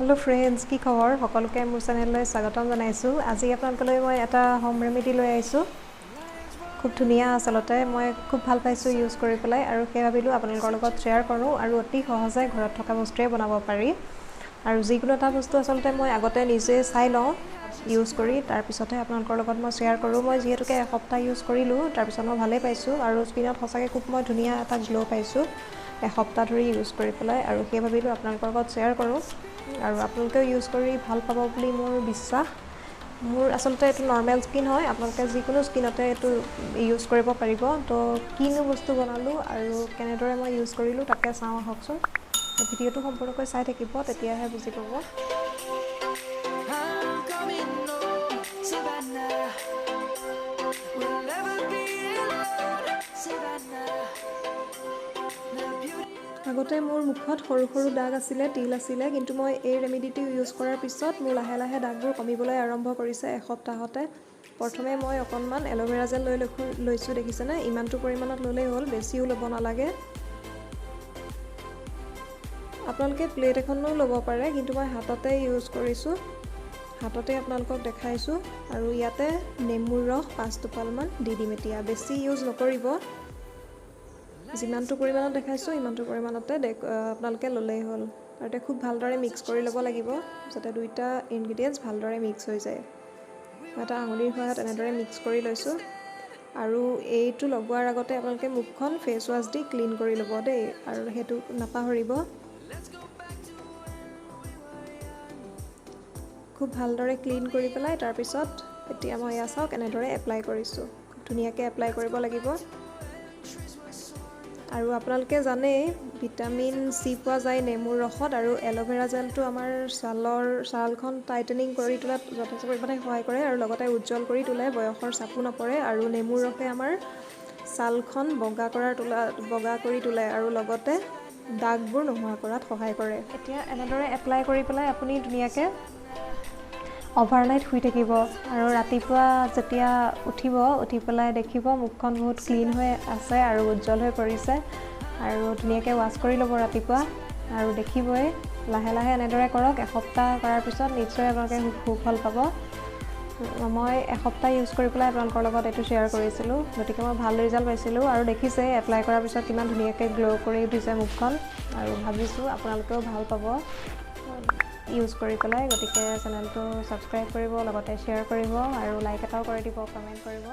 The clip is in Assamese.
हेलो फ्रेंड्स की खबर সকলোকে মোৰ চেনেললৈ স্বাগতম জনাইছো আজি আপোনালোকলৈ মই এটা হোম ৰেমেডি লৈ আহিছো খুব ধুনিয়া আসলতে মই খুব ভাল পাইছো ইউজ কৰি পেলাই আৰু সেই ভাবিলো আপোনালোকৰ লগত শেয়াৰ কৰো আৰু অতি সহজে ঘৰত থকা বস্তুৱে বনাব পাৰি আৰু যিকোনো এটা বস্তু আসলতে মই আগতে নিজে চাই লওঁ ইউজ কৰি তাৰ পিছতে আপোনালোকৰ লগত মই শেয়াৰ কৰো মই যেহেতুকে এসপ্তাহ ইউজ কৰিলো তাৰ পিছত মই ভালে পাইছো আৰু স্কিনত সঁচাকে খুব মই ধুনিয়া এটা গ্লো পাইছো এসপ্তাহ ধৰি ইউজ কৰি পেলাই আৰু সেই ভাবিলো আপোনালোকৰ লগত শেয়াৰ কৰো আৰু আপোনালোকে ইউজ কৰি ভাল পাব বুলি মোৰ বিশ্বাস মোৰ আসলতে এটো নৰমাল স্কিন হয় আপোনালোকে যিকোনো স্কিনতে এটো ইউজ কৰিব পাৰিব তো কিনো বস্তু বনালো আৰু কেনেদৰে মই ইউজ কৰিলো তাকে চাও হকচোন ভিডিওটো সম্পূৰ্ণকৈ চাই থাকিব তেতিয়াহে বুজি পাব আগতে মোৰ মুখত সৰু সৰু দাগ আছিল তিল আছিল কিন্তু মই এই ৰেমেডিটো ইউজ কৰাৰ পিছত মোৰ লাহে লাহে দাগবোৰ কমিবলৈ আৰম্ভ কৰিছে এসপ্তাহতে প্ৰথমে মই অকনমান এলোভেৰা জেল লৈছো দেখিছে না ইমানটো পৰিমাণত ললেই হ'ল বেছিও ল'ব নালাগে আপোনালোকে প্লেট এখনো ল'ব পাৰে কিন্তু মই হাততে ইউজ কৰিছো হাততে আপোনালোকক দেখাইছো আৰু ইয়াতে নেমুৰ ৰস 5 টোপালমান দি দিম এতিয়া বেছি ইউজ নকৰিব যিমানটো পৰিমাণত দেখাইছো ইমানটো পৰিমাণতে আপোনালোকে ললেই হ'ল আৰু খুব ভালদৰে মিক্স কৰি ল'ব লাগিব যাতে দুইটা ইনগ্ৰেডিয়েন্টস ভালদৰে মিক্স হৈ যায় এটা আঙুলিৰ সহায়ত এনেদৰে মিক্স কৰি লৈছো আৰু এইটো লগোৱাৰ আগতে আপোনালোকে মুখখন ফেস ওয়াশ দি ক্লিন কৰি ল'ব দেই আৰু হেতু নাপাহৰিব খুব ভালদৰে ক্লিন কৰি পেলাই তাৰ পিছত এতিয়া মই ইয়াক এনেদৰে এপ্লাই কৰিছো খুব ধুনিয়াকৈ এপ্লাই কৰিব লাগিব আৰু আপোনালোকে জানে ভিটামিন সি পোৱা যায় নেমুৰ ৰসত আৰু এলোভেৰা জেলটো আমাৰ ছালখন টাইটেনিং কৰি তোলাত যথেষ্ট পৰিমাণে সহায় কৰে আৰু লগতে উজ্জ্বল কৰি তোলে বয়সৰ চাপু নপৰে আৰু নেমুৰ ৰসে আমাৰ ছালখন বগা কৰি তোলে আৰু লগতে দাগবোৰ নোহোৱা কৰাত সহায় কৰে এতিয়া এনেদৰে এপ্লাই কৰি পেলাই আপুনি ধুনিয়াকৈ ওভাৰনাইট শুই থাকিব আৰু ৰাতিপুৱা যেতিয়া উঠি পেলাই দেখিব মুখখন বহুত ক্লিন হৈ আছে আৰু উজ্জ্বল হৈ পৰিছে আৰু ধুনিয়াকৈ ওয়াশ কৰি ল'ব ৰাতিপুৱা আৰু দেখিবই লাহে লাহে এনেদৰে কৰক এসপ্তাহ কৰাৰ পিছত নিশ্চয় আপোনালোকে সুফল পাব মই এসপ্তাহ ইউজ কৰি পেলাই আপোনালোকৰ লগত এটো শেয়াৰ কৰিছিলো গতিকে মই ভাল ৰিজাল্ট পাইছিলো আৰু দেখিছে এপ্লাই কৰাৰ পিছত কিমান ধুনিয়াকৈ গ্লো কৰি উঠিছে মুখখন আৰু ভাবিছো আপোনালোকেও ভাল পাব ইউজ কৰি পেলাই গতিকে চেনেলটো সাবস্ক্ৰাইব কৰিব লগতে শেয়াৰ কৰিব আৰু লাইক এটাও কৰি দিব কমেন্ট কৰিব